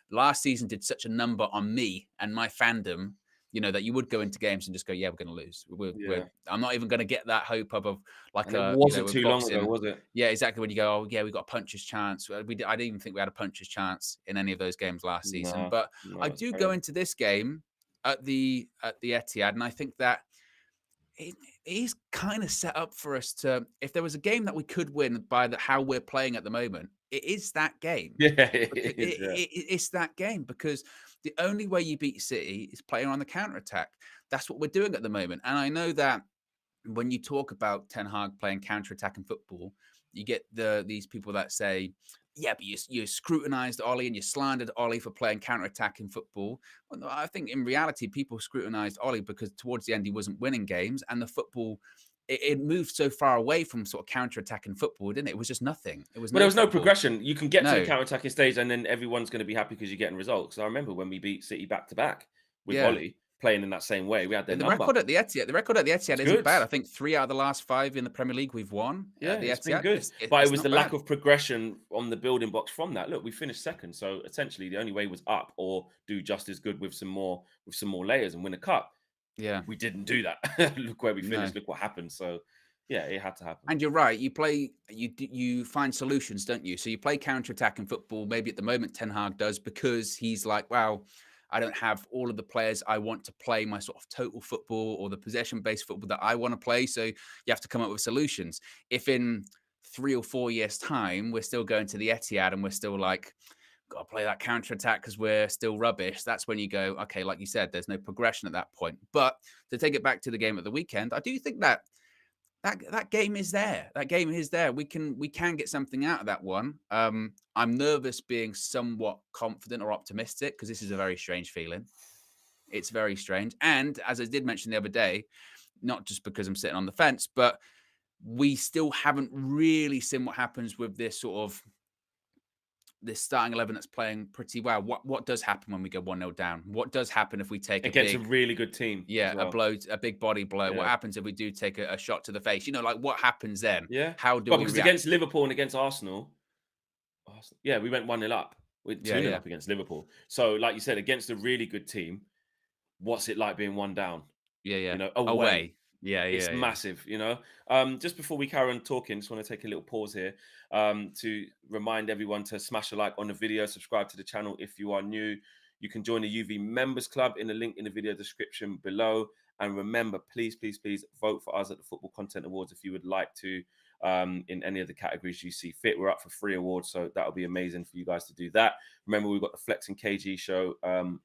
last season did such a number on me and my fandom, that you would go into games and just go, yeah, we're going to lose. Yeah. I'm not even going to get that hope up of like And it wasn't with too long ago, boxing. was it? Yeah, exactly. When you go, oh, yeah, we got a puncher's chance. I didn't even think we had a puncher's chance in any of those games last season. No, But I no, it's do go crazy. into this game at the Etihad, and I think that it is kind of set up for us to, if there was a game that we could win by how we're playing at the moment, it is that game. Yeah, Becau- it is. Yeah. it's that game because the only way you beat City is playing on the counter attack. That's what we're doing at the moment. And I know that when you talk about Ten Hag playing counter-attacking football, you get these people that say, "Yeah, but you scrutinized Ollie and you slandered Ollie for playing counter-attacking football." Well, no, I think in reality, people scrutinized Ollie because towards the end he wasn't winning games, and the football it moved so far away from sort of counter-attacking football, didn't it? It was just nothing. It was But there no was no football. progression. You can get to the No, counter-attacking stage, and then everyone's going to be happy because you're getting results. I remember when we beat City back to back with yeah. Ollie playing in that same way. We had their The number. record at the Etihad, It's isn't good. bad. I think 3 out of the last 5 in the Premier League we've won Yeah, at the it's been Etihad. good. But it It's was not the lack bad. of progression on the building blocks from that. Look, we finished second, so essentially the only way was up or do just as good with some more layers and win a cup. Yeah. We didn't do that. Look where we No. finished. Look what happened. So yeah, it had to happen. And you're right. You find solutions, don't you? So you play counter-attacking football. Maybe at the moment Ten Hag does because he's like, wow, I don't have all of the players I want to play my sort of total football or the possession-based football that I want to play. So you have to come up with solutions. If in 3 or 4 years' time we're still going to the Etihad and we're still like, got to play that counter-attack because we're still rubbish, that's when you go, okay, like you said, there's no progression at that point. But to take it back to the game at the weekend, I do think that that game is there. That game is there. We can get something out of that one. I'm nervous being somewhat confident or optimistic because this is a very strange feeling. It's very strange. And as I did mention the other day, not just because I'm sitting on the fence, but we still haven't really seen what happens with this starting 11 that's playing pretty well. What does happen when we go 1-0 down? What does happen if we take a Against a big really good team as yeah, well. a big body blow? What Yeah. happens if we do take a shot to the face? Like what happens then? Yeah. How do Well, we because react? against Liverpool and against Arsenal, yeah, we went 1-0 up. We're Yeah, 2-0 yeah. up against Liverpool. So, like you said, against a really good team, what's it like being one down? Yeah, yeah. Away. Away. Yeah, It's yeah, yeah. massive. Just before we carry on talking, just want to take a little pause here to remind everyone to smash a like on the video, subscribe to the channel if you are new. You can join the UV Members Club in the link in the video description below. And remember, please, please, please vote for us at the Football Content Awards if you would like to in any of the categories you see fit. We're up for 3 awards, so that'll be amazing for you guys to do that. Remember, we've got the Flex and KG show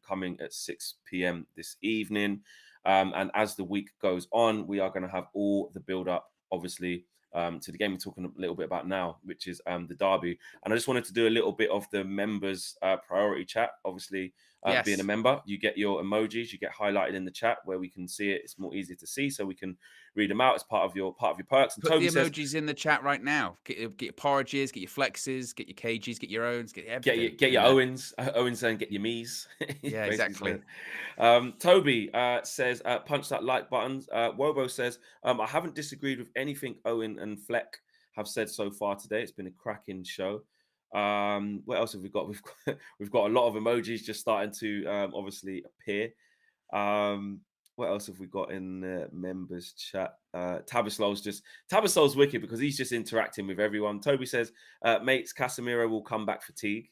coming at 6 p.m. this evening. And as the week goes on, we are going to have all the build up, obviously, to the game we're talking a little bit about now, which is the derby. And I just wanted to do a little bit of the members' priority chat. Obviously, being a Yes. member, you get your emojis, you get highlighted in the chat where we can see it. It's more easy to see, so we can read them out as part of your perks. And Put the Toby says, emojis in the chat right now. Get your porridges, get your flexes, get your KGs, get your owns, get everything Get in your there. Owens. Owen saying, get your me's. He's Yeah, basically exactly. saying. Toby says, punch that like button. Wobo says, I haven't disagreed with anything Owen and Fleck have said so far today. It's been a cracking show. What else have we got? We've got a lot of emojis just starting to obviously appear. What else have we got in the members chat? Tabaslow's wicked because he's just interacting with everyone. Toby says, mates, Casemiro will come back fatigued.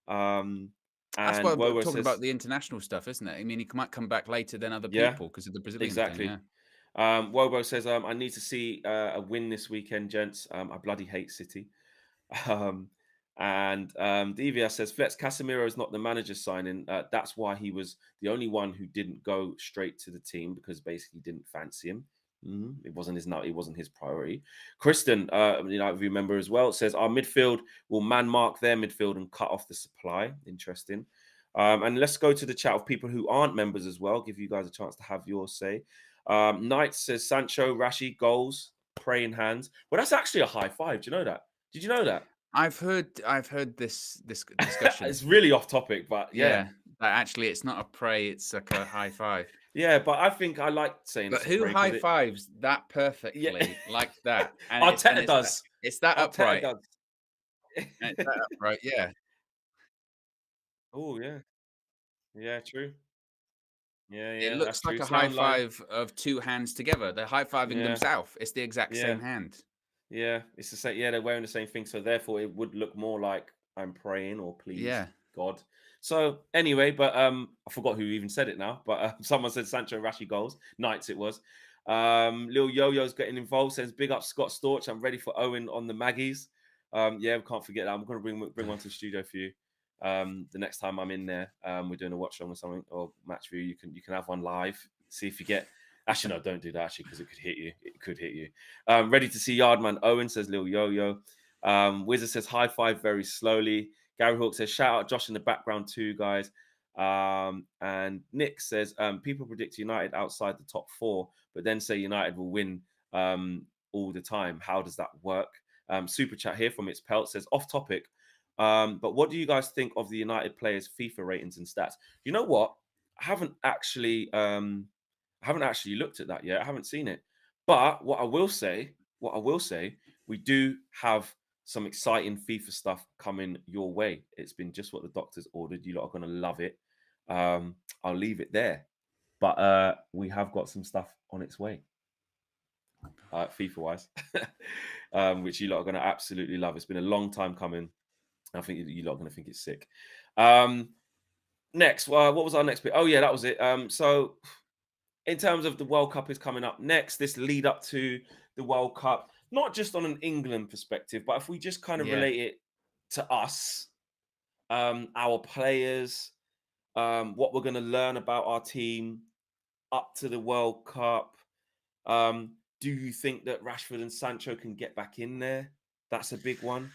Um, That's why and we're Wowo talking about says, the international stuff, isn't it? I mean, he might come back later than other yeah, people because of the Brazilian thing. exactly. Yeah. Wobo says, I need to see a win this weekend, gents. I bloody hate City. Um, DVS says, Flex Casemiro is not the manager's signing. That's why he was the only one who didn't go straight to the team because basically didn't fancy him. It wasn't his priority. Kristen, if you remember as well, says our midfield will man mark their midfield and cut off the supply. Interesting. And let's go to the chat of people who aren't members as well. Give you guys a chance to have your say. Knight says Sancho, Rashi, goals, praying hands. Well, that's actually a high five. Do you know that? Did you know that? I've heard this discussion. It's really off topic, but yeah. Yeah, but actually, it's not a pray; it's like a high five. Yeah, but I think I like saying But it's a who pray because high it fives that yeah. perfectly like that? And Arteta does. it's that Arteta upright. does. And it's that upright. Yeah, Oh, yeah. Yeah, true. Yeah, it yeah, that's looks true. like a high Sound line. five of two hands together. They're high fiving Yeah, themselves. It's the exact yeah. same hand. Yeah, it's the same. Yeah, they're wearing the same thing, so therefore it would look more like I'm praying or please Yeah. God. So anyway, but I forgot who even said it now. But someone said Sancho Rashi goals. Knights it was. Lil Yo-Yo's getting involved. Says big up Scott Storch. I'm ready for Owen on the Maggies. Yeah, we can't forget that. I'm going to bring one to the studio for you. The next time I'm in there, we're doing a watch along or something or match view. You can have one live. See if you get. Actually, no, don't do that. Actually, because it could hit you. It could hit you. Ready to see Yardman Owen, says Lil Yo-Yo. Wizard says high five very slowly. Gary Hawk says shout out Josh in the background too, guys. And Nick says people predict United outside the top four, but then say United will win all the time. How does that work? Super chat here from It's Pelt says off topic. But what do you guys think of the United players' FIFA ratings and stats? You know what? I haven't actually looked at that yet. I haven't seen it. But what I will say, we do have some exciting FIFA stuff coming your way. It's been just what the doctors ordered. You lot are going to love it. I'll leave it there. But we have got some stuff on its way, FIFA wise, which you lot are going to absolutely love. It's been a long time coming. I think you lot are going to think it's sick. Next, what was our next bit? Oh, yeah, that was it. So in terms of the World Cup is coming up next, this lead up to the World Cup, not just on an England perspective, but if we just kind of Yeah. relate it to us, our players, what we're going to learn about our team up to the World Cup. Do you think that Rashford and Sancho can get back in there? That's a big one.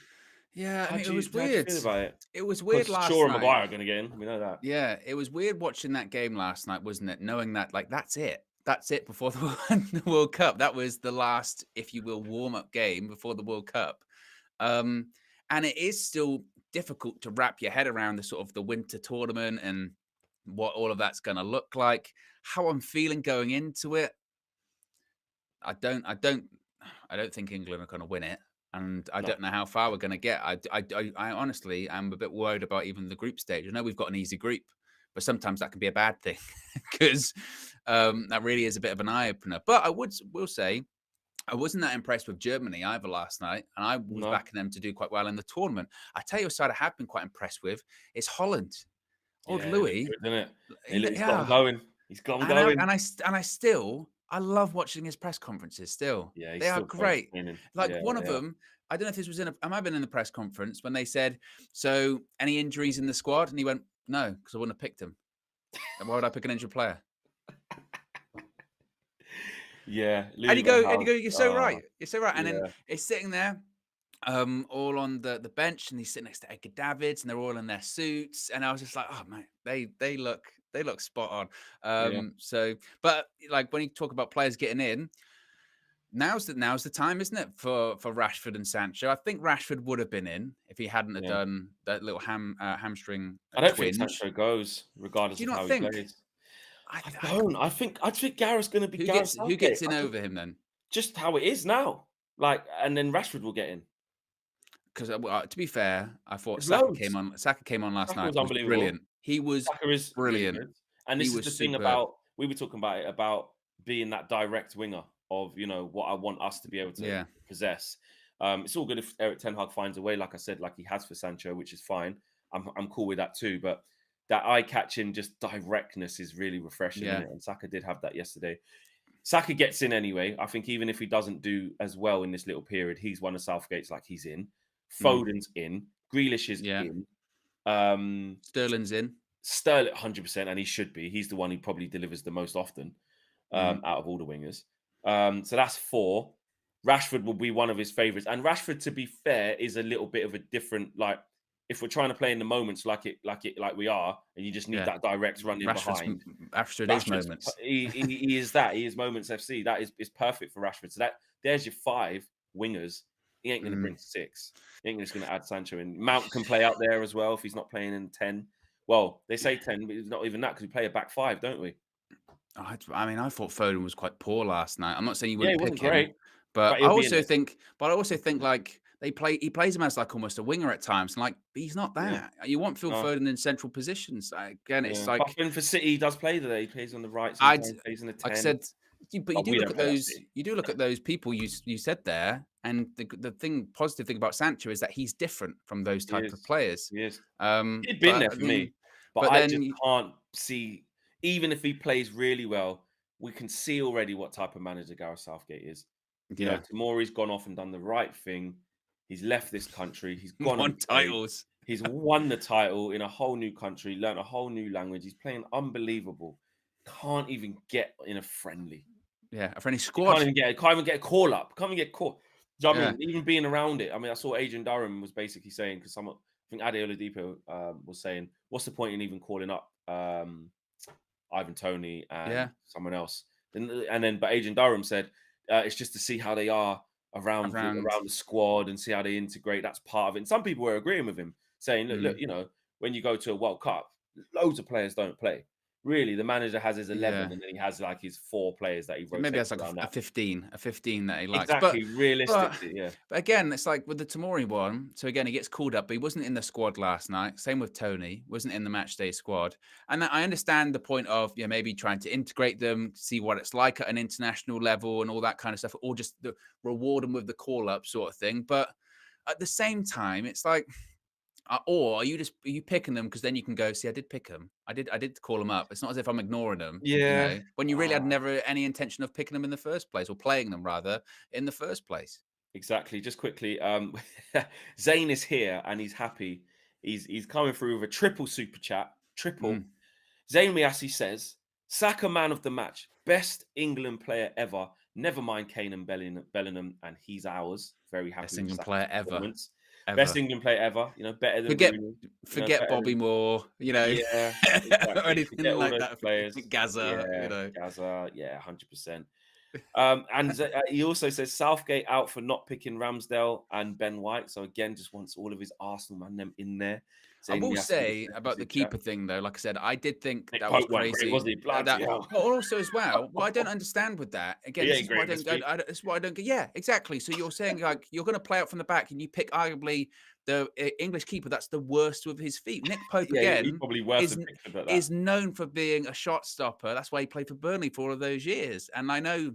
Yeah, I mean, it was How do you weird. feel about it? It was weird Because last Shaw and night. Maguire are going to get in. We know that. Yeah, it was weird watching that game last night, wasn't it? Knowing that, like, that's it. That's it before the, the World Cup. That was the last, if you will, warm-up game before the World Cup. And it is still difficult to wrap your head around the sort of the winter tournament and what all of that's going to look like. How I'm feeling going into it, I don't think England are going to win it, and I No. don't know how far we're going to get. I honestly am a bit worried about even the group stage. I know we've got an easy group, but sometimes that can be a bad thing because that really is a bit of an eye opener. But I will say I wasn't that impressed with Germany either last night, and I was No. backing them to do quite well in the tournament. I tell you, a side I have been quite impressed with is Holland. Old Yeah, Louis, good, isn't it? He's got them yeah, going. He's got them and I going. and I st- and I still I love watching his press conferences still. Yeah, They he's are still so great. entertaining. Like Yeah, one of yeah. them, I don't know if this was I might have been in the press conference when they said, "So any injuries in the squad?" And he went, "No, because I wouldn't have picked him. And why would I pick an injured player?" Yeah, And you Louis go, Van Gaal. "You're so right. You're so right." And then Yeah, it's sitting there, all on the bench, and he's sitting next to Edgar Davids, and they're all in their suits. And I was just like, "Oh man, they look spot on." yeah, So, but like when you talk about players getting in, now's the time, isn't it, for Rashford and Sancho? I think Rashford would have been in if he hadn't have yeah. done that little hamstring I don't think twinge. Sancho goes, regardless Do you of not how he think? plays. I, I I don't. I think Gareth's going to be Gareth who Southgate. gets in I think over him then? just how it is now. Like, and then Rashford will get in. Because to be fair, I thought There's loads. Saka came on last Saka night, was was unbelievable. brilliant. He was Saka is really brilliant. good. And He this is was the thing superb. about we were talking about it about being that direct winger of what I want us to be able to Yeah, possess. It's all good if Eric Ten Hag finds a way, like I said, like he has for Sancho, which is fine. I'm cool with that too. But that eye-catching, just directness is really refreshing, isn't yeah, it? And Saka did have that yesterday. Saka gets in anyway. I think even if he doesn't do as well in this little period, he's one of Southgate's like he's in. mm, Foden's in. Grealish is yeah. in. Um, Sterling's in. Sterling 100%, and he should be. He's the one who probably delivers the most often Mm, out of all the wingers. So that's 4. Rashford will be one of his favourites, and Rashford, to be fair, is a little bit of a different. Like, if we're trying to play in the moments like we are, and you just need yeah. that direct run in behind. Rashford is Rashford's moments. he is that. He is Moments FC. That is perfect for Rashford. So there's your 5 wingers. He ain't going to Mm. bring 6. He ain't just going to add Sancho in. Mount can play out there as well if he's not playing in 10. Well, they say 10, but it's not even that because we play a back 5, don't we? I mean, I thought Foden was quite poor last night. I'm not saying you Yeah, he wouldn't pick wasn't him, great, but but he'll be in it. I also think like he plays him as like almost a winger at times. And like, but he's not Yeah, that. You want Phil no, Foden in central positions. Again, it's yeah. But like then for City, he does play there. He plays on the right I'd sometimes, plays in a like I 10. said, but you But do we look don't at play at those. City. You do look at those people you said there, and the positive thing about Sancho is that he's different from those He type of is. players. He is. He'd been there I for mean, me, but but I just then can't see. Even if he plays really well, we can see already what type of manager Gareth Southgate is. yeah, Tomori's gone off and done the right thing. He's left this country. He's gone won and played. titles. He's won the title in a whole new country, learned a whole new language. He's playing unbelievable. Can't even get in a friendly. Yeah, a friendly You squad. can't even get a call up. Can't even get caught. Do you know what I Yeah. mean? Even being around it. I mean, I saw Adrian Durham was basically saying because someone, I think Ade Oladipo was saying, what's the point in even calling up Ivan Toney and Yeah, someone else? But Adrian Durham said it's just to see how they are around around. the squad and see how they integrate. That's part of it. And some people were agreeing with him, saying, look, Mm, when you go to a World Cup, loads of players don't play. Really, the manager has his 11, yeah. and then he has like his 4 players that he Maybe rotates that's like around a that. 15 that he likes. Exactly, But realistically, yeah. but again, it's like with the Tamori one. So again, he gets called up, but he wasn't in the squad last night. Same with Tony, wasn't in the match day squad. And I understand the point of maybe trying to integrate them, see what it's like at an international level and all that kind of stuff, or just reward them with the call up sort of thing. But at the same time, it's like. Or are you picking them because then you can go, see, I did pick them. I did call them up. It's not as if I'm ignoring them, Yeah, when you really had ah, never any intention of picking them in the first place or playing them rather in the first place. exactly. Just quickly, Zayn is here and he's happy. He's coming through with a triple super chat. Triple. Mm, Zayn Miasi says, Saka man of the match, best England player ever. Never mind Kane and Bellingham, and he's ours. Very happy best with England Saka's player ever, performance. Best ever. England player ever. Better than Forget Rooney. forget Better Bobby than Moore, yeah, or exactly. Forget anything all like those that. players. Gaza, Yeah, Gaza. Yeah, 100%. uh, He also says Southgate out for not picking Ramsdale and Ben White. So again, just wants all of his Arsenal man them in there. I Saying will yes with the say triple about the super chat. keeper thing, though. Like I said, I did think Nick that was Pope weren't great, was crazy. he? Bloody hell. But also as well, what I don't understand with that again, He this ain't is why great with his feet. This is why I don't get. Yeah, exactly. So you're saying like you're going to play out from the back, and you pick arguably the English keeper that's the worst with his feet. Nick Pope Yeah, he's again probably worse is than Pickford at that. is known for being a shot stopper. That's why he played for Burnley for all of those years. And I know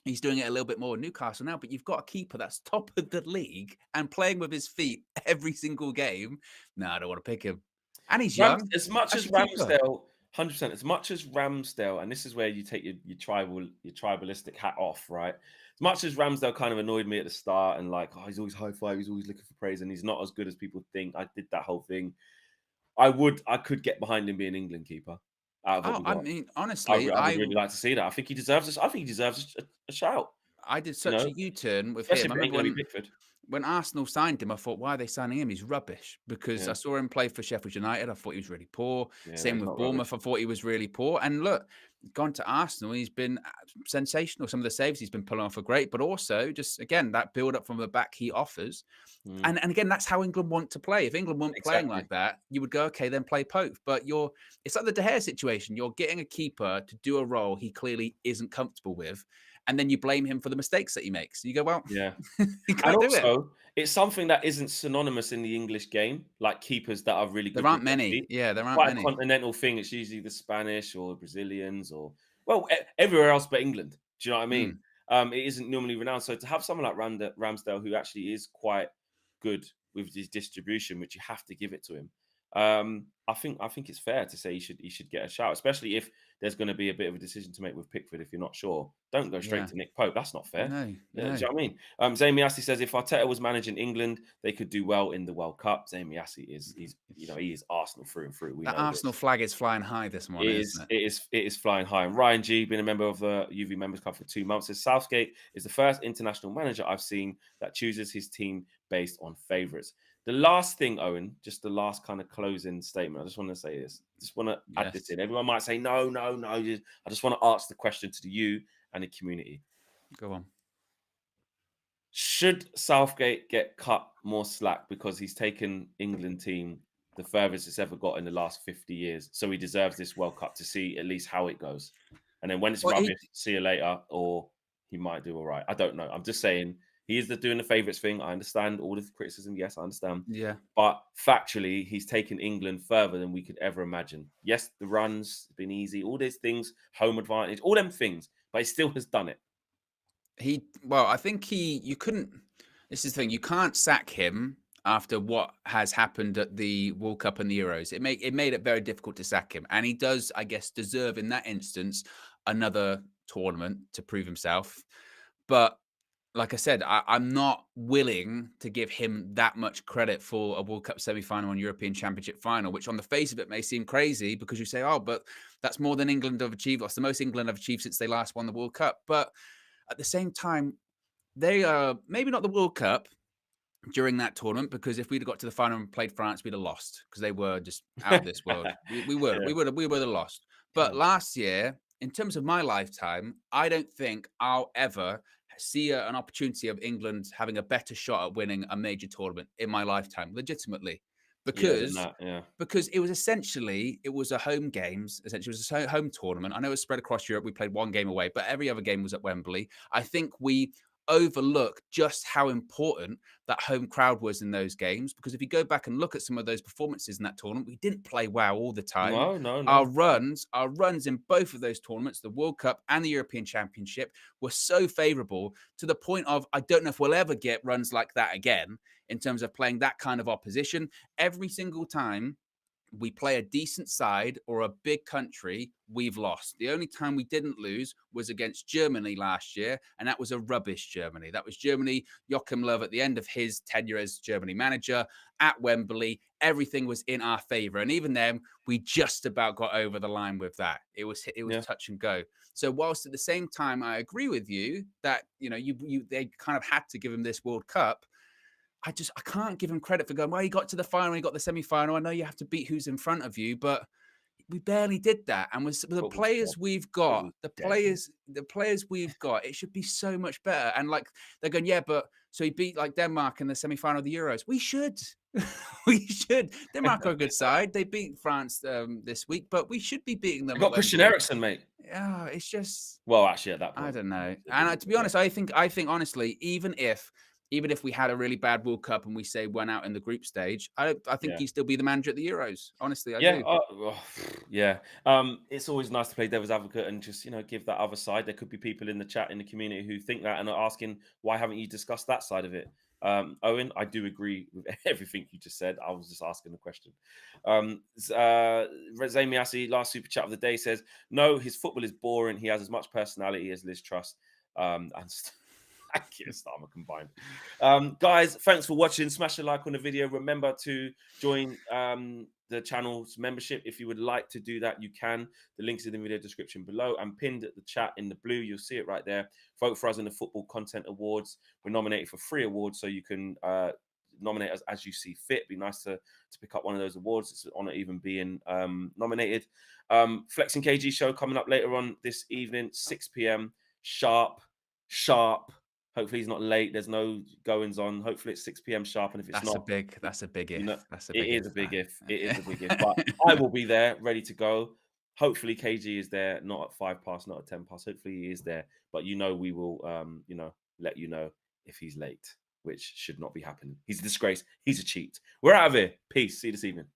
he's doing it a little bit more in Newcastle now, but you've got a keeper that's top of the league and playing with his feet every single game. No, I don't want to pick him. And he's young. As much That's as your keeper. Ramsdale, 100%, as much as Ramsdale, and this is where you take your tribalistic hat off, right? As much as Ramsdale kind of annoyed me at the start and like, oh, he's always high five, he's always looking for praise, and he's not as good as people think. I did that whole thing. I could get behind him being England keeper out of what Oh, we I got. mean, honestly, I would really like to see that. I think he deserves. I think he deserves a shout. I did You such know, a U-turn with especially him. I if it ain't remember going to be Pickford. when Arsenal signed him, I thought, why are they signing him? He's rubbish because I Yeah, saw him play for Sheffield United. I thought he was really poor. yeah, no, Same he's with not rubbish. Bournemouth. I thought he was really poor. And look, gone to Arsenal, he's been sensational. Some of the saves he's been pulling off are great, but also just again that build up from the back he offers. Mm, And again, that's how England want to play. If England weren't playing exactly. like that, you would go, okay, then play Pope. But it's like the De Gea situation. You're getting a keeper to do a role he clearly isn't comfortable with, and then you blame him for the mistakes that he makes. You go, well, Yeah. you And can't do it. also, it's something that isn't synonymous in the English game, like keepers that are really There good with aren't their many. feet. Yeah, there It's aren't quite a many. continental thing. It's usually the Spanish or Brazilians or well, everywhere else but England. Do you know what I mean? Mm, It isn't normally renowned. So to have someone like Ramsdale, who actually is quite good with his distribution, which you have to give it to him. I think it's fair to say he should get a shout, especially if there's going to be a bit of a decision to make with Pickford. If you're not sure, don't go straight yeah. to Nick Pope. That's not fair. No, Do you no. know what I mean? Zamiasi says if Arteta was managing England, they could do well in the World Cup. Zamiasi he is Arsenal through and through. We That know Arsenal this. flag is flying high this It morning, is, isn't it? it is, it is flying high. And Ryan G, being a member of the UV Members Club for 2 months, says Southgate is the first international manager I've seen that chooses his team based on favourites. The last thing, Owen, just the last kind of closing statement. I just want to say this. Just want to add this Yes. in. Everyone might say no, no, no. I just want to ask the question to you and the community. Go on. Should Southgate get cut more slack because he's taken England team the furthest it's ever got in the last 50 years? So he deserves this World Cup to see at least how it goes. And then when it's Well, rubbish, see you later, or he might do all right. I don't know. I'm just saying he is doing the favourites thing. I understand all the criticism. Yes, I understand. yeah. But factually, he's taken England further than we could ever imagine. Yes, the runs have been easy, all these things, home advantage, all them things, but he still has done it. I think you couldn't. This is the thing. You can't sack him after what has happened at the World Cup and the Euros. It made it very difficult to sack him, and he does, I guess, deserve in that instance another tournament to prove himself. But like I said, I'm not willing to give him that much credit for a World Cup semi-final and European Championship final, which on the face of it may seem crazy because you say, "Oh, but that's more than England have achieved. That's the most England have achieved since they last won the World Cup." But at the same time, they are maybe not the World Cup during that tournament, because if we'd have got to the final and played France, we'd have lost because they were just out of this world. Yeah, We would have lost. But yeah, last year, in terms of my lifetime, I don't think I'll ever see an opportunity of England having a better shot at winning a major tournament in my lifetime, legitimately, yeah, than because that, yeah. it was a home games. Essentially, it was a home tournament. I know it was spread across Europe. We played one game away, but every other game was at Wembley. I think we overlook just how important that home crowd was in those games, because if you go back and look at some of those performances in that tournament, we didn't play well all the time. No, no, Our no. runs, our runs in both of those tournaments, the World Cup and the European Championship, were so favorable to the point of I don't know if we'll ever get runs like that again in terms of playing that kind of opposition. Every single time we play a decent side or a big country, we've lost. The only time we didn't lose was against Germany last year, and that was a rubbish Germany. That was Germany, Joachim Löw at the end of his tenure as Germany manager at Wembley. Everything was in our favor, and even then, we just about got over the line with that. It was Yeah, touch and go. So whilst at the same time, I agree with you that they kind of had to give him this World Cup. I can't give him credit for going, well, he got to the final, he got the semi-final. I know you have to beat who's in front of you, but we barely did that. And with the football's dead. players we've got, Football's dead, mate. the players we've got, it should be so much better. And like they're going, yeah, but so he beat like Denmark in the semi-final of the Euros. We should. We should. Denmark are a good side. They beat France this week, but we should be beating I them at got Christian Wembley. Eriksen, mate. Yeah, it's just Well, actually, at that I point, don't know. it And didn't. to be Yeah, honest, I think honestly, even if we had a really bad World Cup and we say went out in the group stage, I think yeah, he'd still be the manager at the Euros. Honestly, I yeah. do. Yeah. It's always nice to play devil's advocate and just give that other side. There could be people in the chat in the community who think that and are asking why haven't you discussed that side of it. Owen, I do agree with everything you just said. I was just asking the question. Zamiasi, last super chat of the day, says, no, his football is boring. He has as much personality as Liz Truss. And Keir Starmer combined. Guys, thanks for watching. Smash a like on the video. Remember to join the channel's membership. If you would like to do that, you can. The link's in the video description below and pinned at the chat in the blue. You'll see it right there. Vote for us in the Football Content Awards. We're nominated for 3 awards, so you can nominate us as you see fit. It'd be nice to pick up one of those awards. It's an honor even being nominated. Flexing KG show coming up later on this evening, 6 p.m. sharp. Hopefully he's not late. There's no goings on. Hopefully it's 6 p.m. sharp. And if it's not, That's a big you know, if. That's a it big is if. a big if. It is That. a big if. But I will be there, ready to go. Hopefully KG is there, not at 5 past, not at 10 past. Hopefully he is there. But we will let you know if he's late, which should not be happening. He's a disgrace. He's a cheat. We're out of here. Peace. See you this evening.